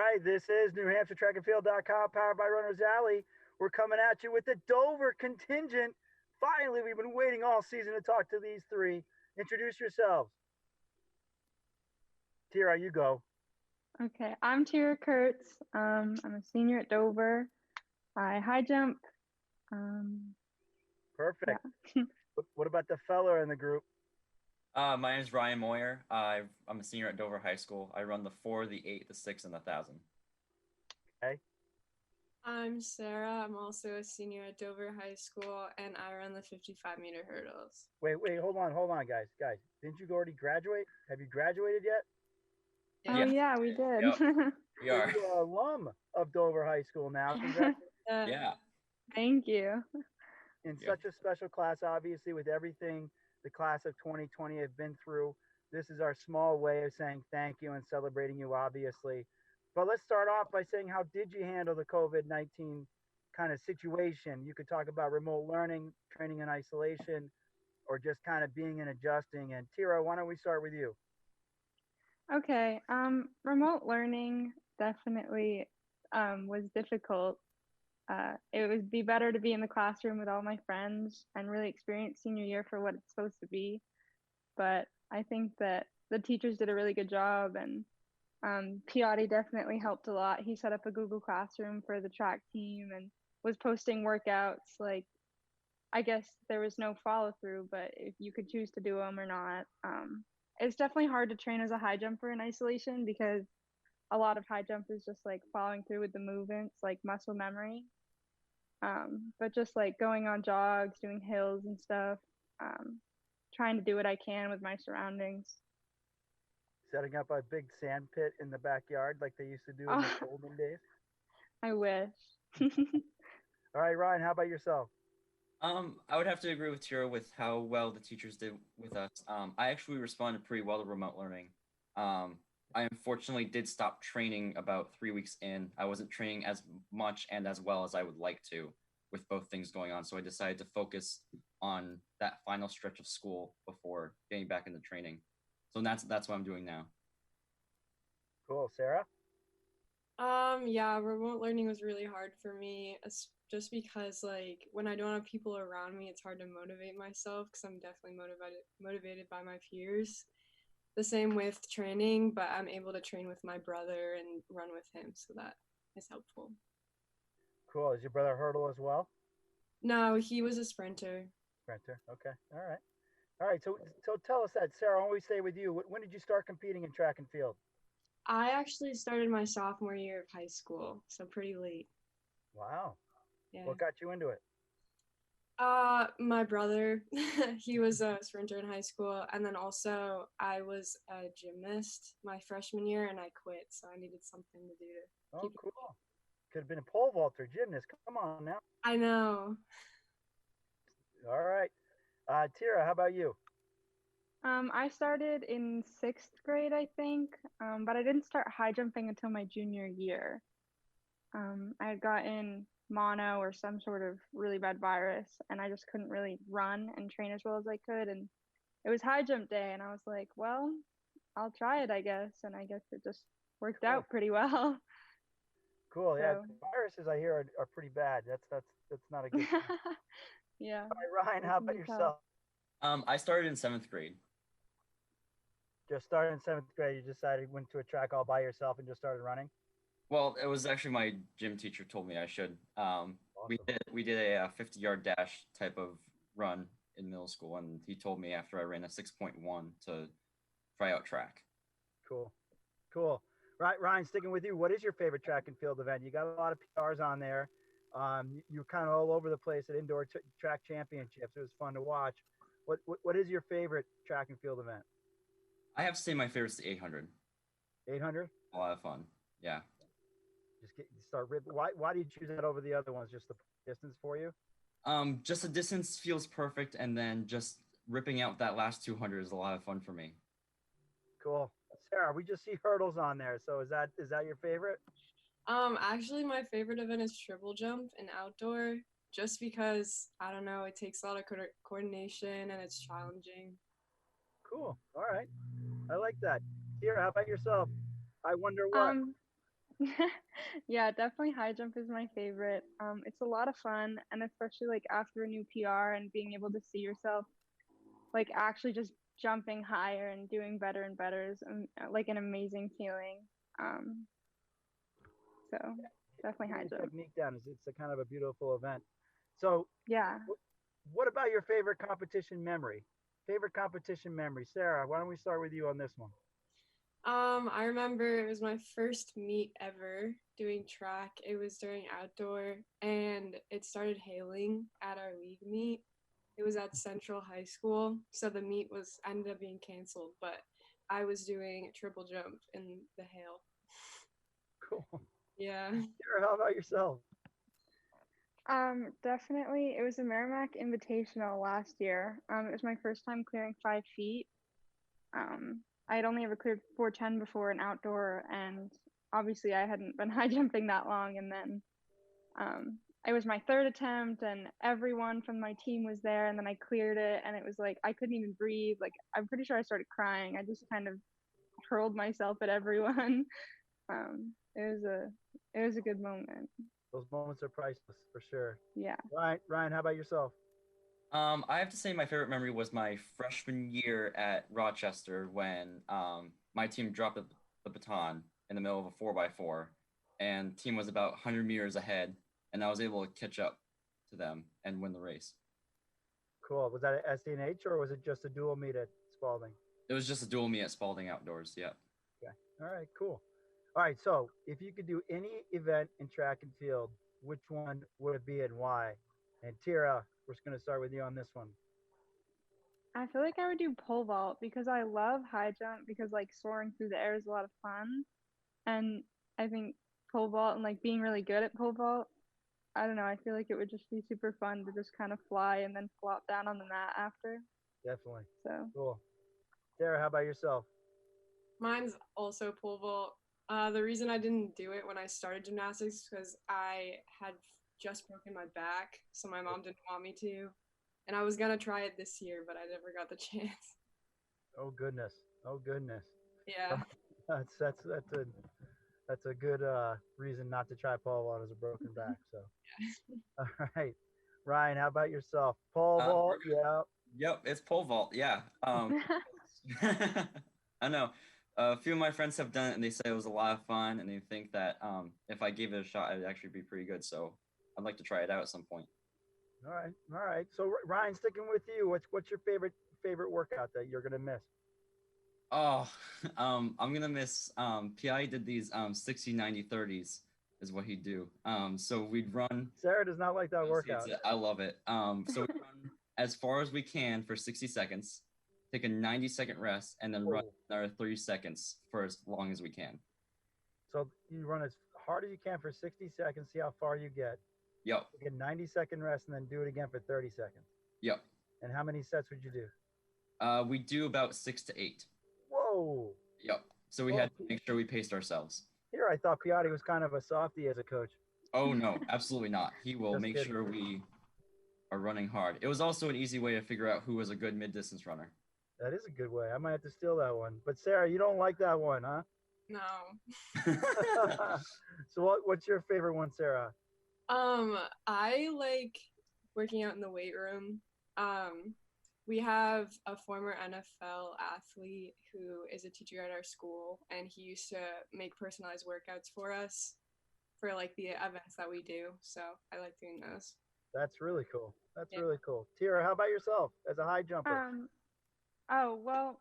right, this is NewHampshireTrackandField.com, powered by Runners Alley. We're coming at you with the Dover contingent. Finally, we've been waiting all season to talk to these three. Introduce yourselves. Thyra, you go. Okay, I'm Thyra Kurtz. I'm a senior at Dover. I high jump. Perfect. Yeah. What about the fella in the group? My name is Ryan Moyer. I'm a senior at Dover High School. I run the 4, the 8, the 6, and the 1,000. Okay. I'm Sarah. I'm also a senior at Dover High School, and I run the 55-meter hurdles. Wait, hold on, guys. Didn't you already graduate? Have you graduated yet? Oh yeah, we did. Yep. We are. You're an alum of Dover High School now. Congratulations. Yeah. Thank you. In such a special class, obviously, with everything the class of 2020 have been through. This is our small way of saying thank you and celebrating you, obviously. But let's start off by saying, how did you handle the COVID-19 kind of situation? You could talk about remote learning, training in isolation, or just kind of being and adjusting. And Thyra, why don't we start with you? Okay. Remote learning definitely was difficult. It would be better to be in the classroom with all my friends and really experience senior year for what it's supposed to be. But I think that the teachers did a really good job, and Piatti definitely helped a lot. He set up a Google Classroom for the track team and was posting workouts. Like, I guess there was no follow through, but if you could choose to do them or not. It's definitely hard to train as a high jumper in isolation because a lot of high jump is just like following through with the movements, like muscle memory. But just like going on jogs, doing hills and stuff, trying to do what I can with my surroundings. Setting up a big sand pit in the backyard like they used to do in the olden days? I wish. All right, Ryan, how about yourself? I would have to agree with Thyra with how well the teachers did with us. I actually responded pretty well to remote learning. I unfortunately did stop training about 3 weeks in. I wasn't training as much and as well as I would like to with both things going on. So I decided to focus on that final stretch of school before getting back into training. So that's what I'm doing now. Cool. Sarah? Yeah, remote learning was really hard for me, just because like when I don't have people around me, it's hard to motivate myself because I'm definitely motivated by my peers. The same with training, but I'm able to train with my brother and run with him, so that is helpful. Cool. Is your brother hurdle as well? No, he was a sprinter. Sprinter. Okay. All right. So tell us that, Sarah. I always stay with you. When did you start competing in track and field? I actually started my sophomore year of high school, so pretty late. Wow. Yeah. What got you into it? My brother, he was a sprinter in high school, and then also I was a gymnast my freshman year, and I quit, so I needed something to do to keep cool. Could have been a pole vaulter, gymnast. Come on now. I know. All right. Thyra, how about you? I started in 6th grade, I think, but I didn't start high jumping until my junior year. I had gotten mono or some sort of really bad virus, and I just couldn't really run and train as well as I could. And it was high jump day, and I was like, well, I'll try it, I guess. And I guess it just worked out pretty well. Cool. So. Yeah, viruses I hear are pretty bad. That's not a good thing. Yeah. All right, Ryan, how about yourself? I started in 7th grade. Just started in 7th grade. You decided went to a track all by yourself and just started running? Well, it was actually my gym teacher told me I should. Awesome. We did a 50-yard dash type of run in middle school, and he told me after I ran a 6.1 to try out track. Cool. Right, Ryan, sticking with you, what is your favorite track and field event? You got a lot of PRs on there. You're kind of all over the place at indoor track championships. It was fun to watch. What is your favorite track and field event? I have to say my favorite is the 800. 800? A lot of fun. Yeah. Start ripping. Why do you choose that over the other ones? Just the distance for you? Just the distance feels perfect, and then just ripping out that last 200 is a lot of fun for me. Cool. Sarah, we just see hurdles on there. So is that your favorite? Actually my favorite event is triple jump and outdoor, just because I don't know, it takes a lot of coordination and it's challenging. Cool. All right. I like that. Thyra, how about yourself? I wonder what. Yeah, definitely high jump is my favorite. It's a lot of fun, and especially like after a new PR and being able to see yourself like actually just jumping higher and doing better and better is like an amazing feeling. Um, so definitely high Getting the jump. technique down is it's a kind of a beautiful event. So, Yeah. what about your favorite competition memory? Favorite competition memory, Sarah. Why don't we start with you on this one? I remember it was my first meet ever doing track. It was during outdoor and it started hailing at our league meet. It was at Central High School, so the meet was ended up being canceled, but I was doing triple jump in the hail. Cool. Yeah. Sarah, how about yourself? Definitely. It was a Merrimack Invitational last year. It was my first time clearing 5 feet. I had only ever cleared 410 before an outdoor, and obviously I hadn't been high jumping that long. And then it was my third attempt, and everyone from my team was there, and then I cleared it, and it was like I couldn't even breathe. Like I'm pretty sure I started crying. I just kind of hurled myself at everyone. It was a good moment. Those moments are priceless for sure. Yeah. Ryan, how about yourself? I have to say my favorite memory was my freshman year at Rochester when my team dropped the baton in the middle of a 4x4, and team was about 100 meters ahead, and I was able to catch up to them and win the race. Cool. Was that at SDNH or was it just a dual meet at Spalding? It was just a dual meet at Spalding Outdoors. Yeah. Okay. All right, cool. All right, so if you could do any event in track and field, which one would it be and why? And Tira, we're just going to start with you on this one. I feel like I would do pole vault because I love high jump because like soaring through the air is a lot of fun. And I think pole vault and like being really good at pole vault, I don't know, I feel like it would just be super fun to just kind of fly and then flop down on the mat after. Definitely. So Cool. Tara, how about yourself? Mine's also pole vault. The reason I didn't do it when I started gymnastics because I had just broken my back, so my mom didn't want me to. And I was gonna try it this year, but I never got the chance. Oh goodness. Oh goodness. Yeah. That's a good reason not to try pole vault as a broken back. So, all right, Ryan, how about yourself? Pole vault, yeah. Yep, it's pole vault. Yeah. I know. A few of my friends have done it, and they say it was a lot of fun, and they think that if I gave it a shot, I'd actually be pretty good. So I'd like to try it out at some point. All right, all right. So Ryan, sticking with you, what's your favorite workout that you're gonna miss? Oh, I'm gonna miss. PI did these 60, 90, 30s is what he'd do. So we'd run. Sarah does not like that workout. I love it. So we run as far as we can for 60 seconds, take a 90-second rest, and then run another 30 seconds for as long as we can. So you run as hard as you can for 60 seconds, see how far you get. Yep. Take a 90-second rest and then do it again for 30 seconds. Yep. And how many sets would you do? We do about 6 to 8. Whoa. Yep. So we had to make sure we paced ourselves. Here, I thought Piatti was kind of a softie as a coach. Oh, no, absolutely not. He will Just make kidding. sure we are running hard. It was also an easy way to figure out who was a good mid-distance runner. That is a good way. I might have to steal that one. But Sarah, you don't like that one, huh? No. So what's your favorite one, Sarah? I like working out in the weight room. We have a former NFL athlete who is a teacher at our school, and he used to make personalized workouts for us for like the events that we do. So I like doing those. That's really cool. That's really cool. Tira, how about yourself as a high jumper? Oh, well,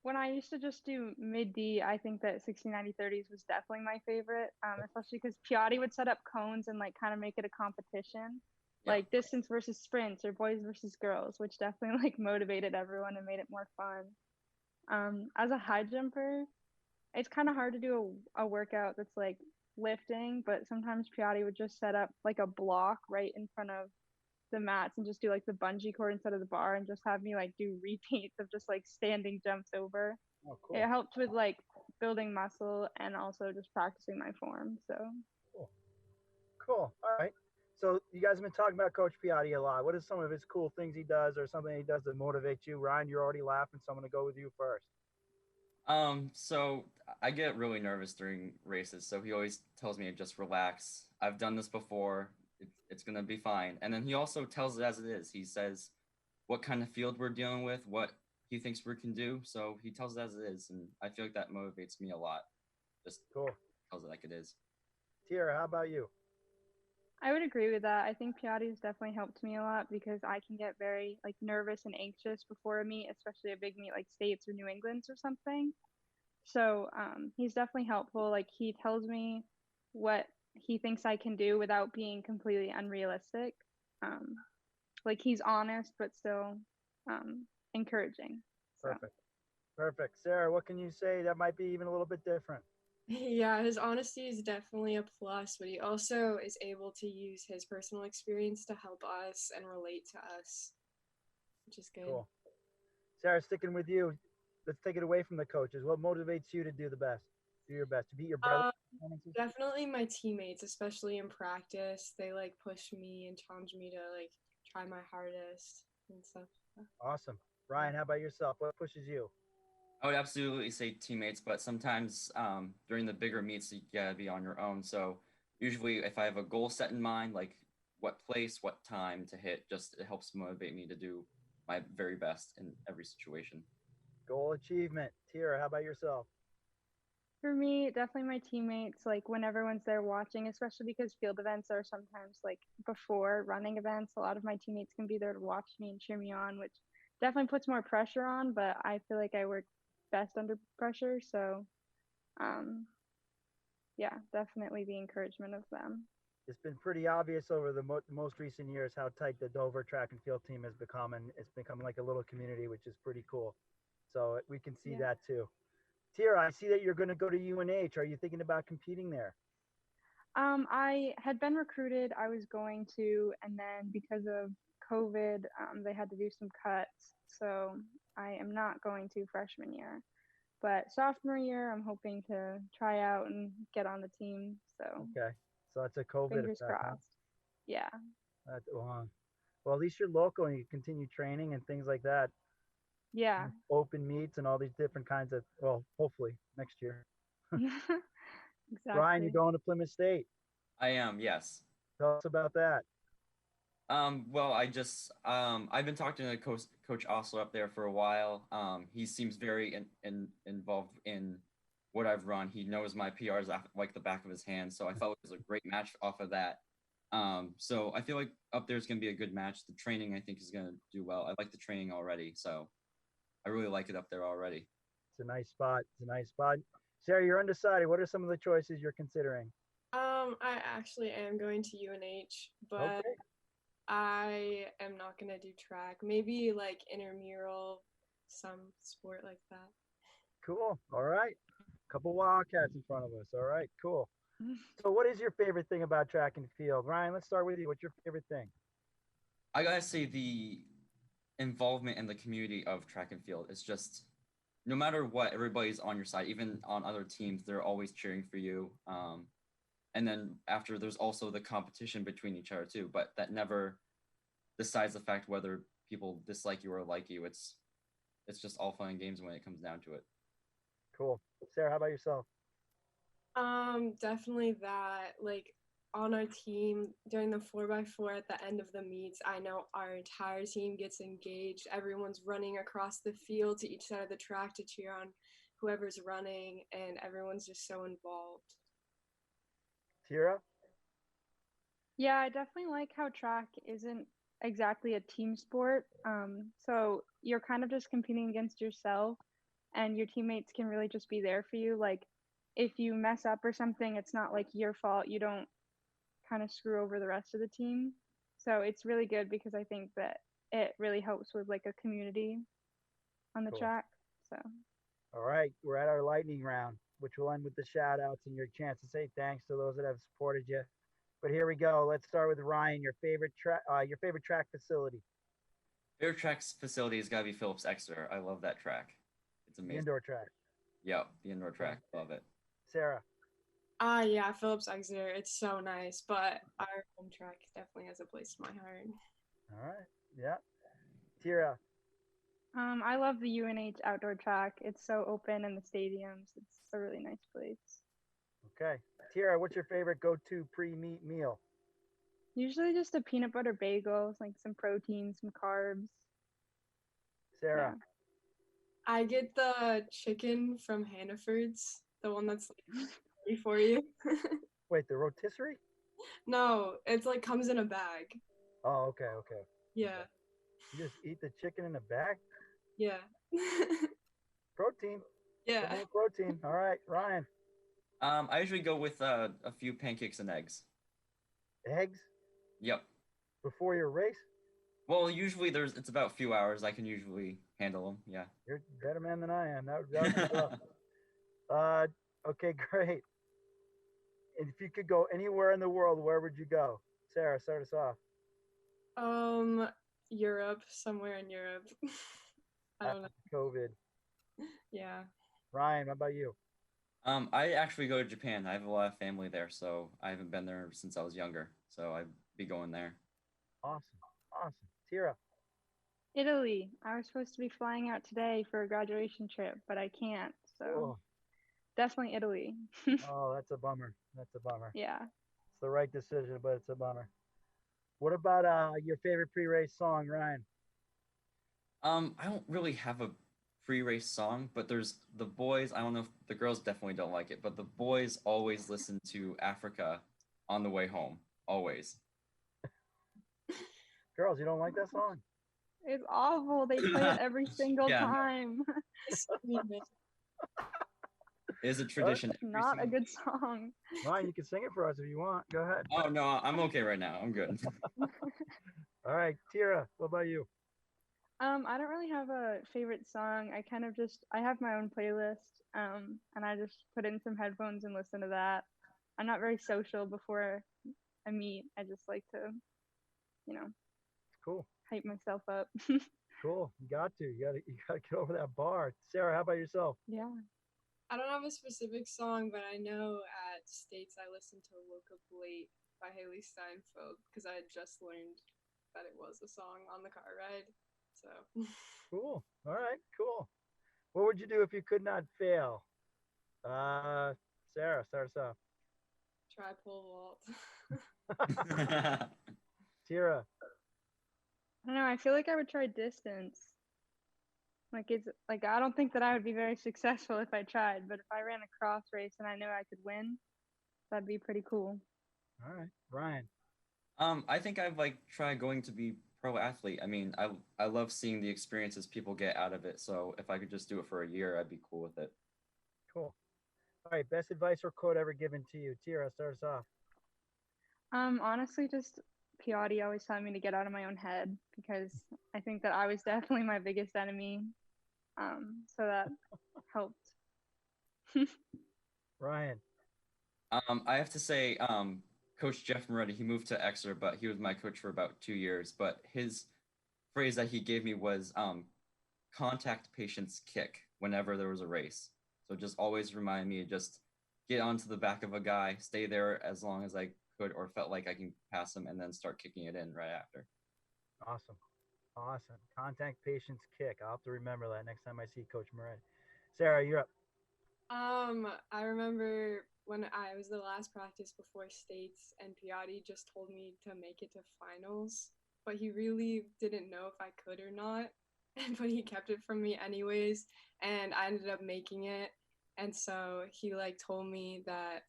when I used to just do mid D, I think that 60, 90, 30s was definitely my favorite, especially because Piatti would set up cones and like kind of make it a competition, like distance versus sprints or boys versus girls, which definitely like motivated everyone and made it more fun. As a high jumper, it's kind of hard to do a workout that's like lifting, but sometimes Piatti would just set up like a block right in front of the mats and just do like the bungee cord instead of the bar and just have me like do repeats of just like standing jumps over. Oh, cool. It helped with like building muscle and also just practicing my form. So cool. All right. So you guys have been talking about Coach Piatti a lot. What are some of his cool things he does or something he does that motivates you? Ryan, you're already laughing, so I'm going to go with you first. So I get really nervous during races, so he always tells me to just relax. I've done this before. It's gonna be fine. And then he also tells it as it is. He says what kind of field we're dealing with, what he thinks we can do. So he tells it as it is, and I feel like that motivates me a lot. Just Cool. tells it like it is. Thyra, how about you? I would agree with that. I think Pilates definitely helped me a lot because I can get very like nervous and anxious before a meet, especially a big meet like States or New England's or something. So he's definitely helpful. Like he tells me what he thinks I can do without being completely unrealistic. Um, like he's honest but still encouraging. So Perfect. Perfect. Sarah, what can you say that might be even a little bit different? Yeah, his honesty is definitely a plus, but he also is able to use his personal experience to help us and relate to us, which is good. Cool. Sarah, sticking with you. Let's take it away from the coaches. What motivates you to do the best? Do your best to beat your brother. Um, Definitely my teammates, especially in practice. They like push me and challenge me to like try my hardest and stuff. Awesome. Ryan, how about yourself? What pushes you? I would absolutely say teammates, but sometimes during the bigger meets, you gotta be on your own. So usually, if I have a goal set in mind, like what place, what time to hit, just it helps motivate me to do my very best in every situation. Goal achievement. Tira, how about yourself? for me, definitely my teammates, like when everyone's there watching, especially because field events are sometimes like before running events, a lot of my teammates can be there to watch me and cheer me on, which definitely puts more pressure on, but I feel like I work best under pressure. So, um, yeah, definitely the encouragement of them. It's been pretty obvious over the most recent years how tight the Dover track and field team has become, and it's become like a little community, which is pretty cool. So we can see Yeah. that too. Tira, I see that you're going to go to UNH. Are you thinking about competing there? I had been recruited. I was going to, and then because of COVID, they had to do some cuts. So I am not going to freshman year. But sophomore year, I'm hoping to try out and get on the team. So Okay. So it's a COVID fingers effect, huh? crossed. Yeah. Well, at least you're local and you continue training and things like that. Yeah. Open meets and all these different kinds of, well, hopefully next year. Ryan, you're Exactly. going to Plymouth State. I am, yes. Tell us about that. Well, I've been talking to Coach Osler up there for a while. He seems very involved in what I've run. He knows my PRs like the back of his hand, so I felt it was a great match off of that. So I feel like up there is going to be a good match. The training I think is going to do well. I like the training already, so I really like it up there already. It's a nice spot. It's a nice spot. Sarah, you're undecided. What are some of the choices you're considering? I actually am going to UNH, but Okay. I am not gonna do track. Maybe like intramural, some sport like that. Cool. All right. Couple Wildcats in front of us. All right. Cool. So, what is your favorite thing about track and field? Ryan, let's start with you. What's your favorite thing? I gotta say the involvement in the community of track and field is just no matter what, everybody's on your side. Even on other teams, they're always cheering for you. And then after, there's also the competition between each other too, but that never decides the fact whether people dislike you or like you. It's just all fun and games when it comes down to it. Cool. Sarah, how about yourself? Definitely that. Like on our team during the 4x4 at the end of the meets, I know our entire team gets engaged. Everyone's running across the field to each side of the track to cheer on whoever's running, and everyone's just so involved. Tira? Yeah, I definitely like how track isn't exactly a team sport. So you're kind of just competing against yourself, and your teammates can really just be there for you. Like, if you mess up or something, it's not like your fault. You don't kind of screw over the rest of the team. So it's really good because I think that it really helps with like a community on the Cool. track. So All right. We're at our lightning round, which will end with the shout outs and your chance to say thanks to those that have supported you. But here we go. Let's start with Ryan. Your favorite track facility, Favorite track's facility has gotta be Phillips Exeter. I love that track. It's the amazing. indoor track. Yep, the indoor track. Love it. Sarah. Yeah, Phillips Exeter. It's so nice, but our home track definitely has a place in my heart. All right. Yeah. Tira. I love the UNH outdoor track. It's so open in the stadiums. It's a really nice place. Okay. Thyra, what's your favorite go-to pre-meet meal? Usually just a peanut butter bagel, like some protein, some carbs. Sarah. Yeah. I get the chicken from Hannaford's, the one that's like ready for you. Wait, the rotisserie? No, it's like comes in a bag. Oh, okay, okay. Yeah, You just eat the chicken in a bag? yeah, Protein. yeah. Some more protein. All right, Ryan. I usually go with a few pancakes and eggs. Eggs Yep. before your race? Well, usually it's about a few hours. I can usually handle them. Yeah. You're a better man than I am. That would be rough. Okay, great. And if you could go anywhere in the world, where would you go? Sarah, start us off. Europe, somewhere in Europe. I don't know. After COVID. Yeah. Ryan, how about you? I actually go to Japan. I have a lot of family there, so I haven't been there since I was younger. So I'd be going there. Awesome. Awesome. Thyra. Italy. I was supposed to be flying out today for a graduation trip, but I can't. So Oh, definitely Italy. oh, that's a bummer. That's a bummer. Yeah. It's the right decision, but it's a bummer. What about your favorite pre-race song, Ryan? I don't really have a pre-race song, but there's the boys. I don't know if the girls definitely don't like it, but the boys always listen to Africa on the way home. Always. Girls, you don't like that song? It's awful. They play it every single Yeah, no. time. It is a tradition. every Not a single- good song. Ryan, you can sing it for us if you want. Go ahead. Oh no, I'm okay right now. I'm good. All right, Thyra, what about you? I don't really have a favorite song. I kind of just I have my own playlist. And I just put in some headphones and listen to that. I'm not very social before I meet. I just like to, you know, Cool. hype myself up. Cool. You got to. You gotta get over that bar. Sarah, how about yourself? Yeah. I don't have a specific song, but I know at States I listened to Woke Up Late by Haley Steinfeld because I had just learned that it was a song on the car ride. So Cool. All right, cool. What would you do if you could not fail? Sarah, start us off. try pole vault. Thyra. I don't know. I feel like I would try distance. Like it's like I don't think that I would be very successful if I tried, but if I ran a cross race and I knew I could win, that'd be pretty cool. All right, Ryan. I think I've tried going to be pro athlete. I mean, I love seeing the experiences people get out of it. So if I could just do it for a year, I'd be cool with it. Cool. All right, best advice or quote ever given to you. Thyra, start us off. Honestly, just Piatti always telling me to get out of my own head because I think that I was definitely my biggest enemy. So that helped. Ryan. I have to say, Coach Jeff Moretti, he moved to Exeter, but he was my coach for about 2 years. But his phrase that he gave me was contact patience kick whenever there was a race. So just always remind me to just get onto the back of a guy, stay there as long as I could or felt like I can pass him, and then start kicking it in right after. Awesome. Awesome. Contact patience kick. I'll have to remember that next time I see Coach Moretti. Sarah, you're up. I remember when I was the last practice before States, and Piatti just told me to make it to finals, but he really didn't know if I could or not. But he kept it from me anyways, and I ended up making it. And so he told me that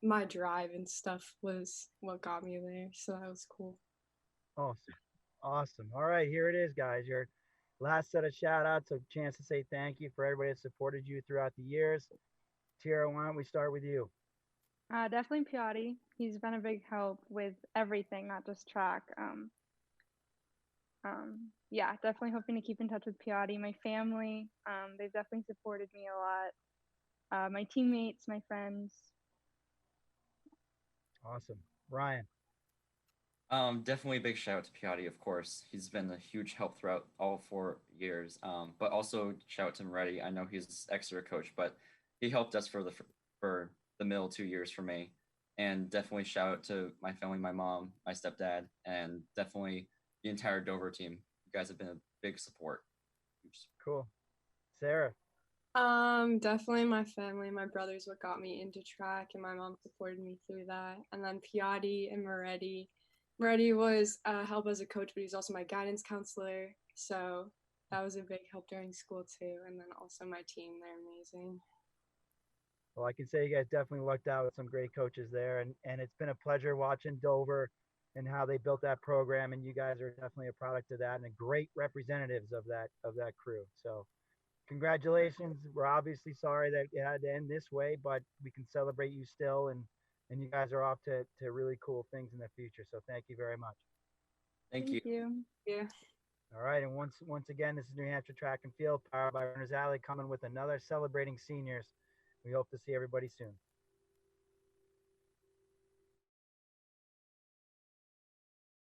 my drive and stuff was what got me there. So that was cool. Awesome. Awesome. All right, here it is, guys. Your last set of shout outs, a chance to say thank you for everybody that supported you throughout the years. Thyra, why don't we start with you? Definitely Piatti. He's been a big help with everything, not just track. Yeah, definitely hoping to keep in touch with Piatti. My family, they've definitely supported me a lot. My teammates, my friends. Awesome. Ryan. Definitely a big shout out to Piatti, of course. He's been a huge help throughout all 4 years. But also shout out to Moretti. I know he's Exeter coach, but he helped us for the middle 2 years for me. And definitely shout out to my family, my mom, my stepdad, and definitely the entire Dover team. You guys have been a big support. Cool. Sarah. Definitely my family. My brother's what got me into track, and my mom supported me through that. And then Piatti and Moretti. Moretti was help as a coach, but he's also my guidance counselor. So that was a big help during school too. And then also my team, they're amazing. Well, I can say you guys definitely lucked out with some great coaches there, and it's been a pleasure watching Dover and how they built that program, and you guys are definitely a product of that and a great representatives of that crew. So congratulations. We're obviously sorry that it had to end this way, but we can celebrate you still, and you guys are off to really cool things in the future. So thank you very much. Thank you. Yeah. All right, and once again, this is New Hampshire Track and Field, powered by Runners Alley, coming with another celebrating seniors. We hope to see everybody soon.